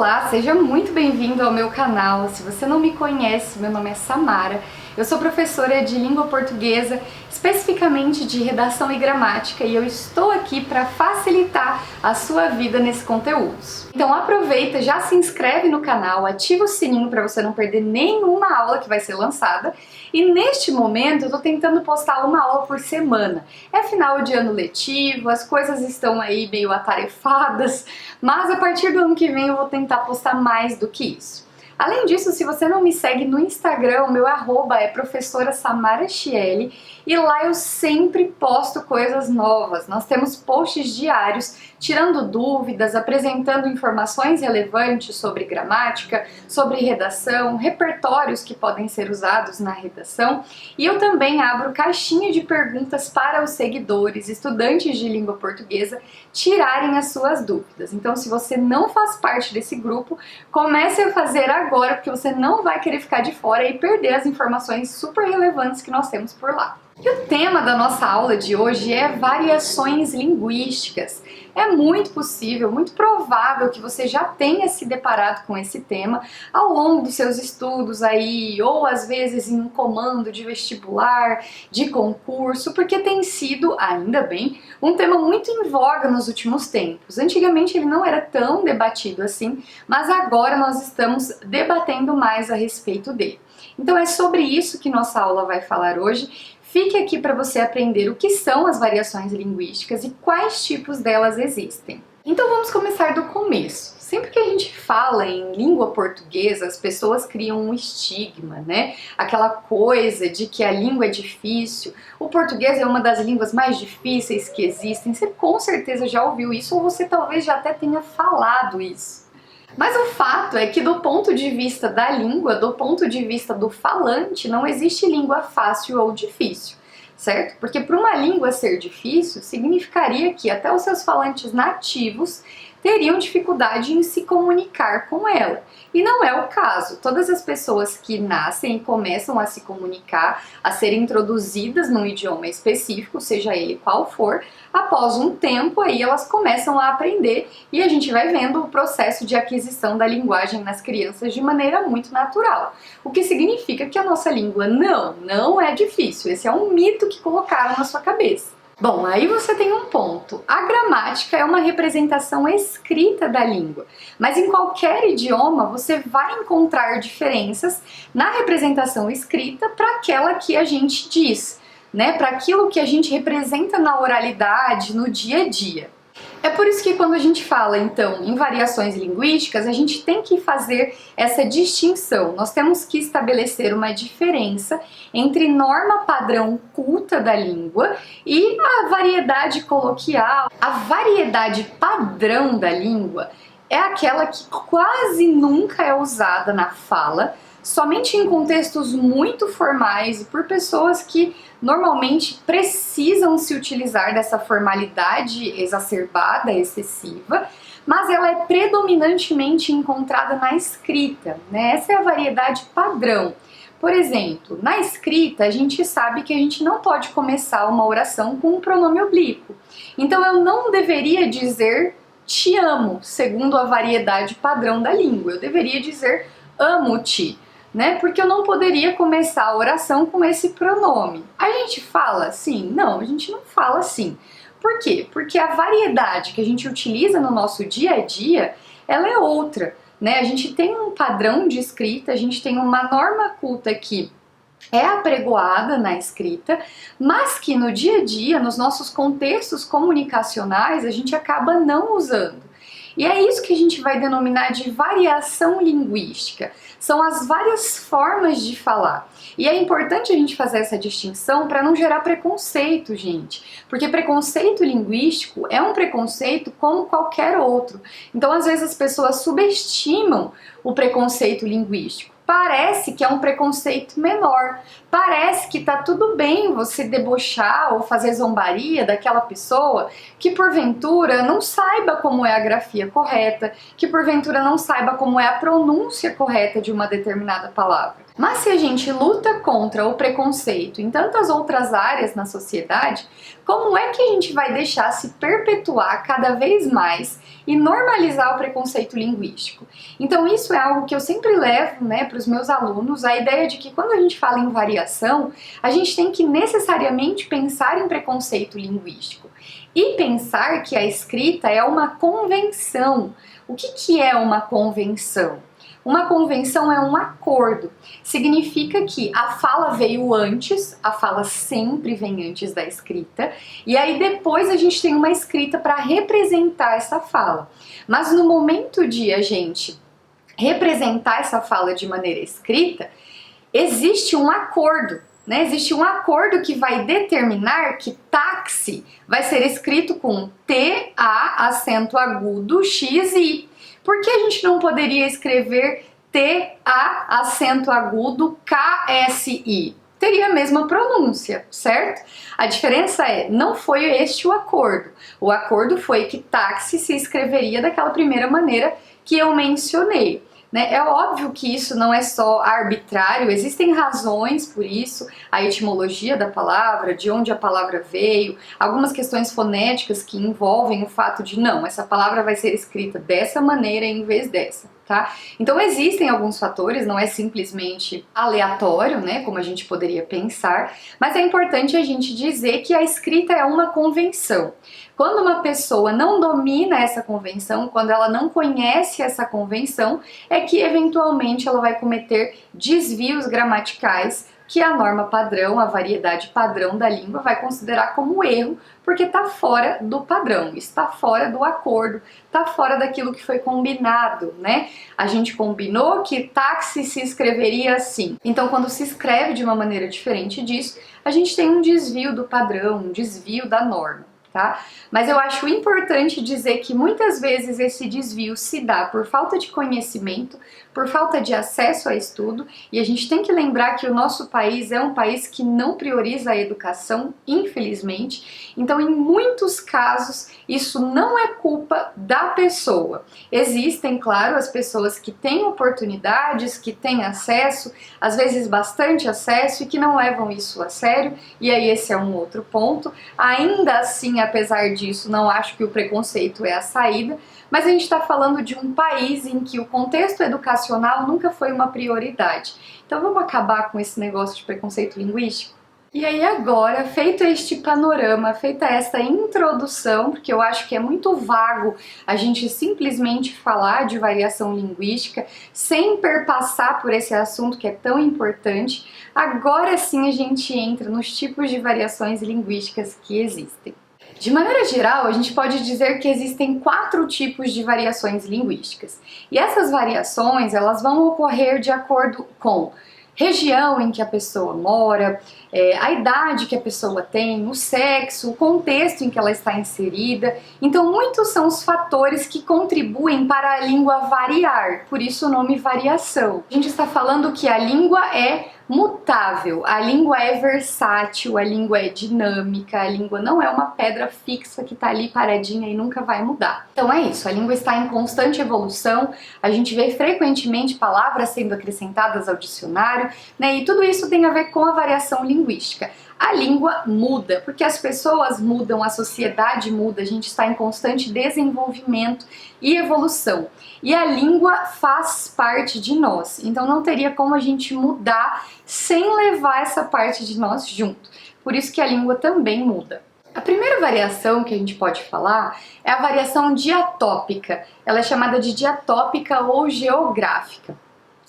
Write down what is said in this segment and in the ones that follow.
Olá, seja muito bem-vindo ao meu canal. Se você não me conhece, meu nome é Samara. Eu sou professora de língua portuguesa, especificamente de redação e gramática, e eu estou aqui para facilitar a sua vida nesses conteúdos. Então aproveita, já se inscreve no canal, ativa o sininho para você não perder nenhuma aula que vai ser lançada. E neste momento eu estou tentando postar uma aula por semana. É final de ano letivo, as coisas estão aí meio atarefadas, mas a partir do ano que vem eu vou tentar postar mais do que isso. Além disso, se você não me segue no Instagram, o meu arroba é professora Samara Chieli, e lá eu sempre posto coisas novas. Nós temos posts diários, tirando dúvidas, apresentando informações relevantes sobre gramática, sobre redação, repertórios que podem ser usados na redação, e eu também abro caixinha de perguntas para os seguidores, estudantes de língua portuguesa, tirarem as suas dúvidas. Então, se você não faz parte desse grupo, comece a fazer agora, porque você não vai querer ficar de fora e perder as informações super relevantes que nós temos por lá. E o tema da nossa aula de hoje é variações linguísticas. É muito possível, muito provável que você já tenha se deparado com esse tema ao longo dos seus estudos aí, ou às vezes em um comando de vestibular, de concurso, porque tem sido, ainda bem, um tema muito em voga nos últimos tempos. Antigamente ele não era tão debatido assim, mas agora nós estamos debatendo mais a respeito dele. Então é sobre isso que nossa aula vai falar hoje. Fique aqui para você aprender o que são as variações linguísticas e quais tipos delas existem. Então vamos começar do começo. Sempre que a gente fala em língua portuguesa, as pessoas criam um estigma, né? Aquela coisa de que a língua é difícil. O português é uma das línguas mais difíceis que existem. Você com certeza já ouviu isso, ou você talvez já até tenha falado isso. Mas o fato é que do ponto de vista da língua, do ponto de vista do falante, não existe língua fácil ou difícil, certo? Porque para uma língua ser difícil, significaria que até os seus falantes nativos teriam dificuldade em se comunicar com ela. E não é o caso. Todas as pessoas que nascem e começam a se comunicar, a serem introduzidas num idioma específico, seja ele qual for, após um tempo aí elas começam a aprender e a gente vai vendo o processo de aquisição da linguagem nas crianças de maneira muito natural. O que significa que a nossa língua não é difícil. Esse é um mito que colocaram na sua cabeça. Bom, aí você tem um ponto. A gramática é uma representação escrita da língua, mas em qualquer idioma você vai encontrar diferenças na representação escrita para aquela que a gente diz, né? Para aquilo que a gente representa na oralidade, no dia a dia. É por isso que quando a gente fala, então, em variações linguísticas, a gente tem que fazer essa distinção. Nós temos que estabelecer uma diferença entre norma padrão culta da língua e a variedade coloquial. A variedade padrão da língua é aquela que quase nunca é usada na fala, somente em contextos muito formais e por pessoas que normalmente precisam se utilizar dessa formalidade exacerbada, excessiva, mas ela é predominantemente encontrada na escrita, né? Essa é a variedade padrão. Por exemplo, na escrita a gente sabe que a gente não pode começar uma oração com um pronome oblíquo. Então eu não deveria dizer te amo, segundo a variedade padrão da língua. Eu deveria dizer amo-te, né? Porque eu não poderia começar a oração com esse pronome. A gente fala assim? Não, a gente não fala assim. Por quê? Porque a variedade que a gente utiliza no nosso dia a dia, ela é outra, né? A gente tem um padrão de escrita, a gente tem uma norma culta que é apregoada na escrita, mas que no dia a dia, nos nossos contextos comunicacionais, a gente acaba não usando. E é isso que a gente vai denominar de variação linguística. São as várias formas de falar. E é importante a gente fazer essa distinção para não gerar preconceito, gente. Porque preconceito linguístico é um preconceito como qualquer outro. Então, às vezes, as pessoas subestimam o preconceito linguístico. Parece que é um preconceito menor, parece que tá tudo bem você debochar ou fazer zombaria daquela pessoa que porventura não saiba como é a grafia correta, que porventura não saiba como é a pronúncia correta de uma determinada palavra. Mas se a gente luta contra o preconceito em tantas outras áreas na sociedade, como é que a gente vai deixar se perpetuar cada vez mais e normalizar o preconceito linguístico. Então isso é algo que eu sempre levo, né, para os meus alunos, a ideia de que quando a gente fala em variação, a gente tem que necessariamente pensar em preconceito linguístico e pensar que a escrita é uma convenção. O que é uma convenção? Uma convenção é um acordo. Significa que a fala veio antes, a fala sempre vem antes da escrita, e aí depois a gente tem uma escrita para representar essa fala. Mas no momento de a gente representar essa fala de maneira escrita, existe um acordo. Né? Existe um acordo que vai determinar que táxi vai ser escrito com T-A, acento agudo, X-I. Por que a gente não poderia escrever T-A, acento agudo, K-S-I? Teria a mesma pronúncia, certo? A diferença é, não foi este o acordo. O acordo foi que táxi se escreveria daquela primeira maneira que eu mencionei. É óbvio que isso não é só arbitrário, existem razões por isso, a etimologia da palavra, de onde a palavra veio, algumas questões fonéticas que envolvem o fato de não, essa palavra vai ser escrita dessa maneira em vez dessa, tá? Então existem alguns fatores, não é simplesmente aleatório, né, como a gente poderia pensar, mas é importante a gente dizer que a escrita é uma convenção. Quando uma pessoa não domina essa convenção, quando ela não conhece essa convenção, é que eventualmente ela vai cometer desvios gramaticais que a norma padrão, a variedade padrão da língua vai considerar como erro, porque está fora do padrão, está fora do acordo, está fora daquilo que foi combinado, né? A gente combinou que táxi se escreveria assim. Então, quando se escreve de uma maneira diferente disso, a gente tem um desvio do padrão, um desvio da norma. Tá? Mas eu acho importante dizer que muitas vezes esse desvio se dá por falta de conhecimento, por falta de acesso a estudo, e a gente tem que lembrar que o nosso país é um país que não prioriza a educação, infelizmente. Então, em muitos casos, isso não é culpa da pessoa. Existem, claro, as pessoas que têm oportunidades, que têm acesso, às vezes bastante acesso, e que não levam isso a sério, e aí esse é um outro ponto. Ainda assim, apesar disso, não acho que o preconceito é a saída, mas a gente está falando de um país em que o contexto educacional nunca foi uma prioridade. Então vamos acabar com esse negócio de preconceito linguístico? E aí agora, feito este panorama, feita esta introdução, porque eu acho que é muito vago a gente simplesmente falar de variação linguística sem perpassar por esse assunto que é tão importante, agora sim a gente entra nos tipos de variações linguísticas que existem. De maneira geral, a gente pode dizer que existem 4 tipos de variações linguísticas. E essas variações, elas vão ocorrer de acordo com região em que a pessoa mora, a idade que a pessoa tem, o sexo, o contexto em que ela está inserida. Então, muitos são os fatores que contribuem para a língua variar, por isso o nome variação. A gente está falando que a língua é mutável, a língua é versátil, a língua é dinâmica, a língua não é uma pedra fixa que está ali paradinha e nunca vai mudar. Então é isso, a língua está em constante evolução, a gente vê frequentemente palavras sendo acrescentadas ao dicionário, né, e tudo isso tem a ver com a variação linguística. A língua muda, porque as pessoas mudam, a sociedade muda, a gente está em constante desenvolvimento e evolução. E a língua faz parte de nós, então não teria como a gente mudar sem levar essa parte de nós junto. Por isso que a língua também muda. A primeira variação que a gente pode falar é a variação diatópica. Ela é chamada de diatópica ou geográfica.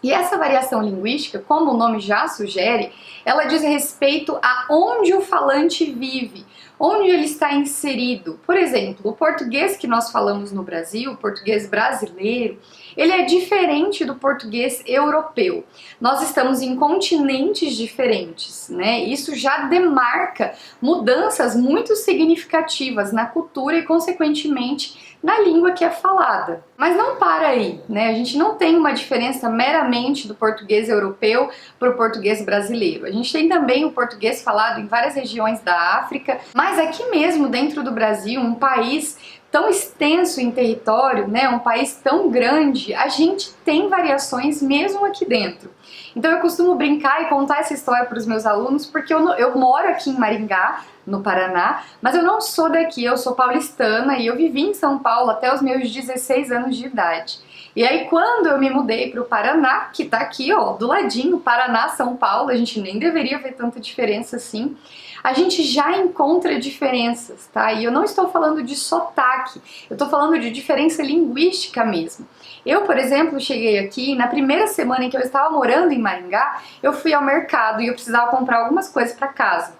E essa variação linguística, como o nome já sugere, ela diz respeito a onde o falante vive, onde ele está inserido. Por exemplo, o português que nós falamos no Brasil, o português brasileiro, ele é diferente do português europeu. Nós estamos em continentes diferentes, né? Isso já demarca mudanças muito significativas na cultura e, consequentemente, na língua que é falada. Mas não para aí, né? A gente não tem uma diferença meramente do português europeu para o português brasileiro. A gente tem também o português falado em várias regiões da África, mas aqui mesmo dentro do Brasil, um país tão extenso em território, né, um país tão grande, a gente tem variações mesmo aqui dentro. Então eu costumo brincar e contar essa história para os meus alunos, porque eu moro aqui em Maringá, no Paraná, mas eu não sou daqui, eu sou paulistana e eu vivi em São Paulo até os meus 16 anos de idade. E aí quando eu me mudei para o Paraná, que tá aqui, ó, do ladinho, Paraná, São Paulo, a gente nem deveria ver tanta diferença assim, a gente já encontra diferenças, tá? E eu não estou falando de sotaque, eu estou falando de diferença linguística mesmo. Eu, por exemplo, cheguei aqui, na primeira semana em que eu estava morando em Maringá, eu fui ao mercado e eu precisava comprar algumas coisas para casa.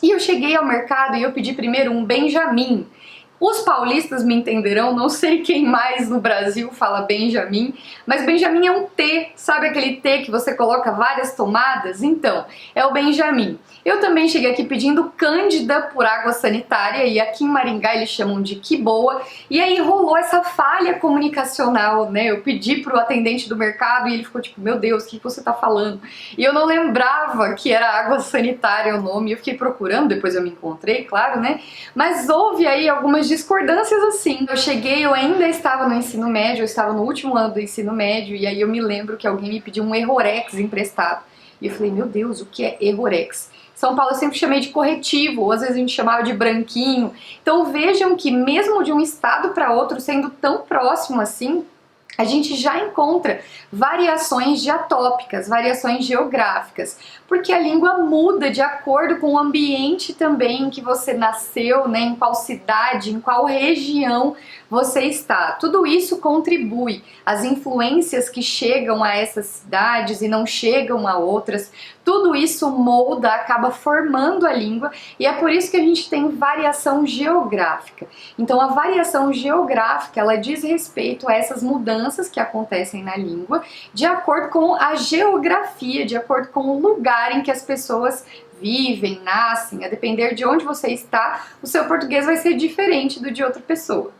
E eu cheguei ao mercado e eu pedi primeiro um Benjamin. Os paulistas me entenderão, não sei quem mais no Brasil fala Benjamin, mas Benjamin é um T, sabe aquele T que você coloca várias tomadas? Então, é o Benjamin. Eu também cheguei aqui pedindo Cândida por água sanitária e aqui em Maringá eles chamam de que boa. E aí rolou essa falha comunicacional, né? Eu pedi pro atendente do mercado e ele ficou tipo, meu Deus, o que você tá falando? E eu não lembrava que era água sanitária o nome, eu fiquei procurando, depois eu me encontrei, claro, né? Mas houve aí algumas discordâncias assim. Eu cheguei, eu ainda estava no ensino médio, eu estava no último ano do ensino médio e aí eu me lembro que alguém me pediu um Errorex emprestado. E eu falei, meu Deus, o que é Errorex? São Paulo eu sempre chamei de corretivo, ou às vezes a gente chamava de branquinho. Então vejam que mesmo de um estado para outro, sendo tão próximo assim, a gente já encontra variações diatópicas, variações geográficas, porque a língua muda de acordo com o ambiente também em que você nasceu, né, em qual cidade, em qual região você está. Tudo isso contribui. As influências que chegam a essas cidades e não chegam a outras, tudo isso molda, acaba formando a língua e é por isso que a gente tem variação geográfica. Então a variação geográfica, ela diz respeito a essas mudanças que acontecem na língua de acordo com a geografia, de acordo com o lugar em que as pessoas vivem, nascem. A depender de onde você está, o seu português vai ser diferente do de outra pessoa.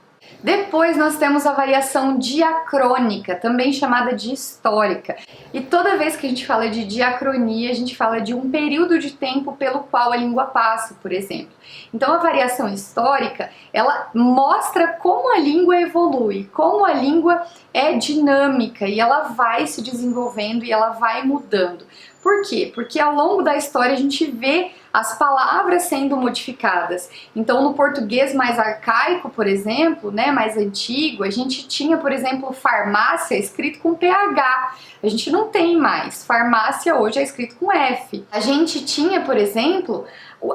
Depois nós temos a variação diacrônica, também chamada de histórica. E toda vez que a gente fala de diacronia, a gente fala de um período de tempo pelo qual a língua passa, por exemplo. Então a variação histórica, ela mostra como a língua evolui, como a língua é dinâmica e ela vai se desenvolvendo e ela vai mudando. Por quê? Porque ao longo da história a gente vê as palavras sendo modificadas. Então no português mais arcaico, por exemplo, né, mais antigo, a gente tinha, por exemplo, farmácia escrito com PH. A gente não tem mais. Farmácia hoje é escrito com F. A gente tinha, por exemplo,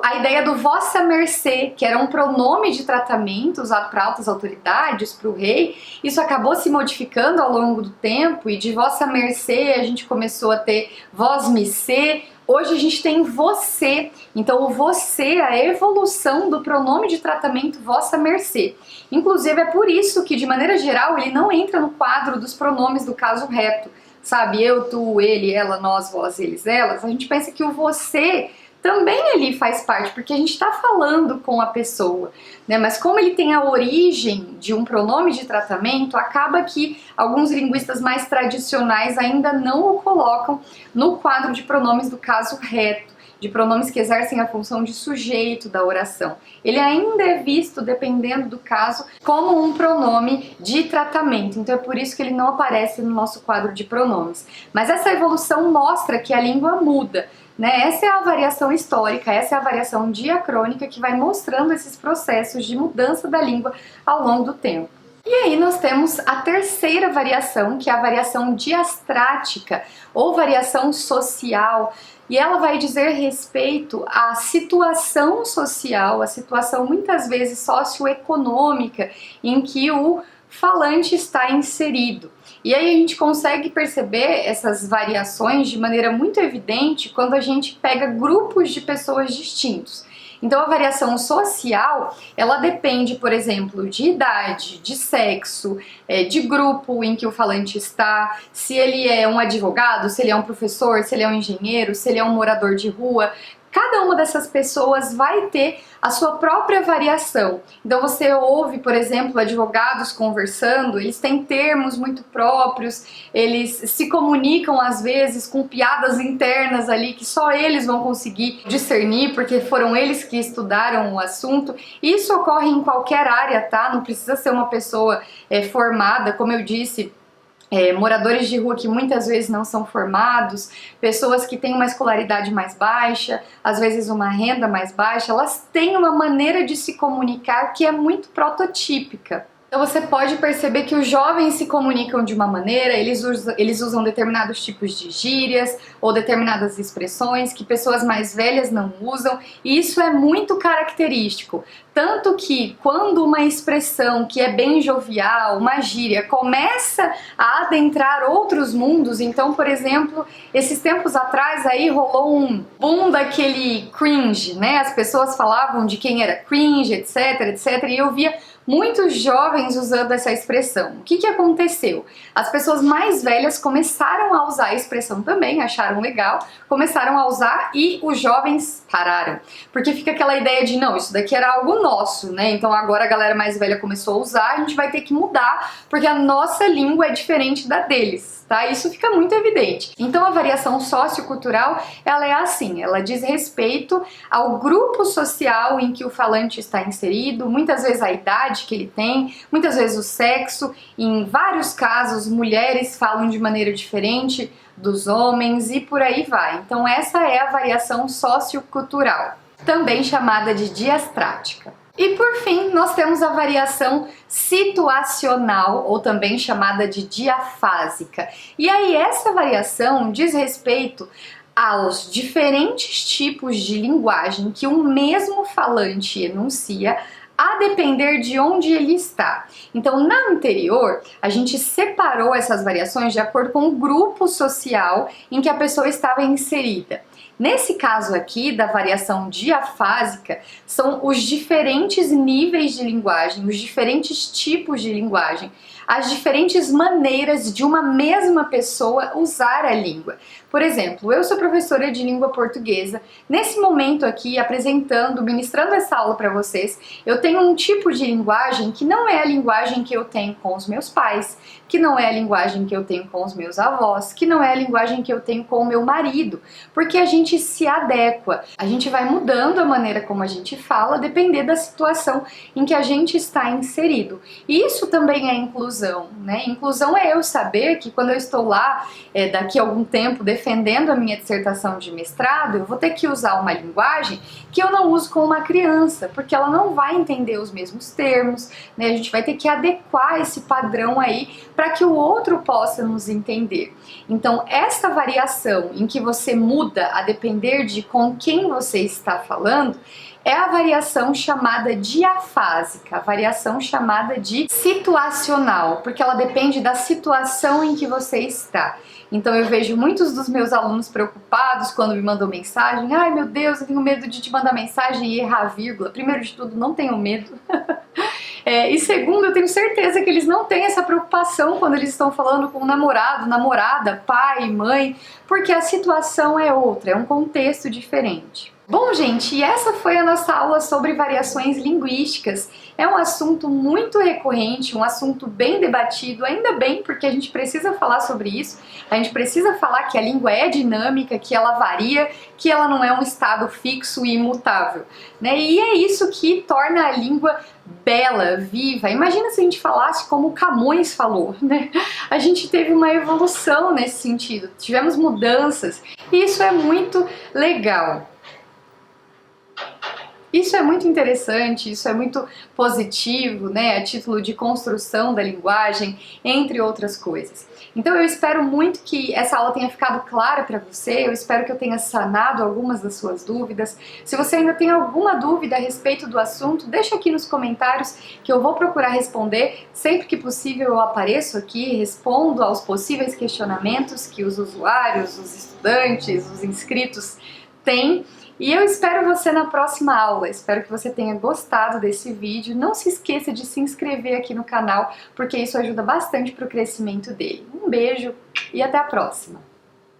a ideia do vossa mercê, que era um pronome de tratamento usado para altas autoridades, para o rei. Isso acabou se modificando ao longo do tempo e de vossa mercê a gente começou a ter vós me sê. Hoje a gente tem você, então o você, a evolução do pronome de tratamento vossa mercê. Inclusive é por isso que de maneira geral ele não entra no quadro dos pronomes do caso reto, sabe? Eu, tu, ele, ela, nós, vós, eles, elas. A gente pensa que o você também ali faz parte, porque a gente está falando com a pessoa, né? Mas como ele tem a origem de um pronome de tratamento, acaba que alguns linguistas mais tradicionais ainda não o colocam no quadro de pronomes do caso reto, de pronomes que exercem a função de sujeito da oração. Ele ainda é visto, dependendo do caso, como um pronome de tratamento. Então é por isso que ele não aparece no nosso quadro de pronomes. Mas essa evolução mostra que a língua muda, né? Essa é a variação histórica, essa é a variação diacrônica que vai mostrando esses processos de mudança da língua ao longo do tempo. E aí nós temos a terceira variação, que é a variação diastrática ou variação social. E ela vai dizer respeito à situação social, à situação muitas vezes socioeconômica em que o falante está inserido. E aí a gente consegue perceber essas variações de maneira muito evidente quando a gente pega grupos de pessoas distintos. Então a variação social, ela depende, por exemplo, de idade, de sexo, de grupo em que o falante está, se ele é um advogado, se ele é um professor, se ele é um engenheiro, se ele é um morador de rua. cada uma dessas pessoas vai ter a sua própria variação. Então você ouve, por exemplo, advogados conversando, eles têm termos muito próprios, eles se comunicam às vezes com piadas internas ali que só eles vão conseguir discernir, porque foram eles que estudaram o assunto. Isso ocorre em qualquer área, tá? Não precisa ser uma pessoa formada, como eu disse. Moradores de rua que muitas vezes não são formados, pessoas que têm uma escolaridade mais baixa, às vezes uma renda mais baixa, elas têm uma maneira de se comunicar que é muito prototípica. Então você pode perceber que os jovens se comunicam de uma maneira, eles usam determinados tipos de gírias ou determinadas expressões que pessoas mais velhas não usam, e isso é muito característico. Tanto que quando uma expressão que é bem jovial, uma gíria, começa a adentrar outros mundos, então, por exemplo, esses tempos atrás aí rolou um boom daquele cringe, né? As pessoas falavam de quem era cringe, etc, etc, e eu via muitos jovens usando essa expressão. O que aconteceu? As pessoas mais velhas começaram a usar a expressão também, acharam legal, começaram a usar e os jovens pararam. Porque fica aquela ideia de, não, isso daqui era algo nosso, né? Então agora a galera mais velha começou a usar, a gente vai ter que mudar, porque a nossa língua é diferente da deles, tá? Isso fica muito evidente. Então a variação sociocultural, ela é assim, ela diz respeito ao grupo social em que o falante está inserido, muitas vezes a idade que ele tem, muitas vezes o sexo, em vários casos mulheres falam de maneira diferente dos homens e por aí vai. Então essa é a variação sociocultural, também chamada de diastrática. E por fim, nós temos a variação situacional, ou também chamada de diafásica. E aí essa variação diz respeito aos diferentes tipos de linguagem que um mesmo falante enuncia, a depender de onde ele está. Então, na anterior, a gente separou essas variações de acordo com o grupo social em que a pessoa estava inserida. Nesse caso aqui, da variação diafásica, são os diferentes níveis de linguagem, os diferentes tipos de linguagem, as diferentes maneiras de uma mesma pessoa usar a língua. Por exemplo, eu sou professora de língua portuguesa. Nesse momento aqui, apresentando, ministrando essa aula para vocês, eu tenho um tipo de linguagem que não é a linguagem que eu tenho com os meus pais, que não é a linguagem que eu tenho com os meus avós, que não é a linguagem que eu tenho com o meu marido, porque a gente se adequa, a gente vai mudando a maneira como a gente fala, depender da situação em que a gente está inserido. E isso também é inclusão, né? Inclusão é eu saber que quando eu estou lá, daqui a algum tempo, defendendo a minha dissertação de mestrado, eu vou ter que usar uma linguagem que eu não uso com uma criança, porque ela não vai entender os mesmos termos, né? A gente vai ter que adequar esse padrão aí para que o outro possa nos entender. Então, essa variação em que você muda a depender de com quem você está falando, é a variação chamada diafásica, a variação chamada de situacional, porque ela depende da situação em que você está. Então eu vejo muitos dos meus alunos preocupados quando me mandam mensagem: ai meu Deus, eu tenho medo de te mandar mensagem e errar a vírgula. Primeiro de tudo, não tenho medo. E segundo, eu tenho certeza que eles não têm essa preocupação quando eles estão falando com um namorado, namorada, pai, mãe, porque a situação é outra, é um contexto diferente. Bom, gente, e essa foi a nossa aula sobre variações linguísticas. É um assunto muito recorrente, um assunto bem debatido, ainda bem, porque a gente precisa falar sobre isso. A gente precisa falar que a língua é dinâmica, que ela varia, que ela não é um estado fixo e imutável, né? E é isso que torna a língua bela, viva. Imagina se a gente falasse como Camões falou, né? A gente teve uma evolução nesse sentido, tivemos mudanças, e isso é muito legal. Isso é muito interessante, isso é muito positivo, né, a título de construção da linguagem, entre outras coisas. Então eu espero muito que essa aula tenha ficado clara para você, eu espero que eu tenha sanado algumas das suas dúvidas. Se você ainda tem alguma dúvida a respeito do assunto, deixa aqui nos comentários que eu vou procurar responder. Sempre que possível eu apareço aqui, respondo aos possíveis questionamentos que os usuários, os estudantes, os inscritos têm. E eu espero você na próxima aula, espero que você tenha gostado desse vídeo. Não se esqueça de se inscrever aqui no canal, porque isso ajuda bastante para o crescimento dele. Um beijo e até a próxima!